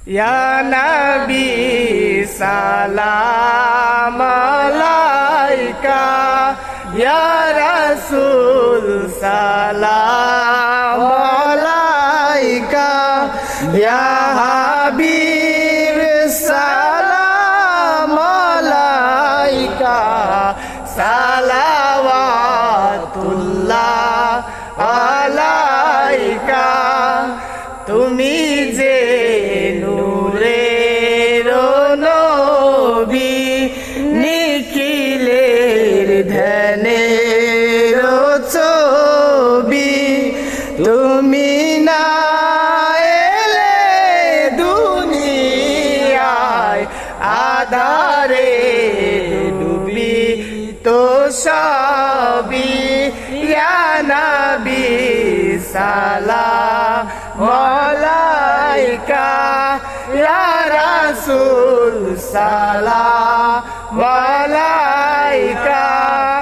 ইয়া নবী সালাম আলাইকা ইয়া রাসূল সালাম আলাইকা ইয়া হাবিব সালাম আলাইকা সালাওয়াতুল্লাহ আলাইকা তুমি যে নূরের নবী নিখিলের ধ্যানের ছবি তুমি না এলে দুনিয়ায় আধারে ডুবি তো সবই ইয়া নবী সালাম আলাইকা ইয়া রাসূল সালাম আলাইকা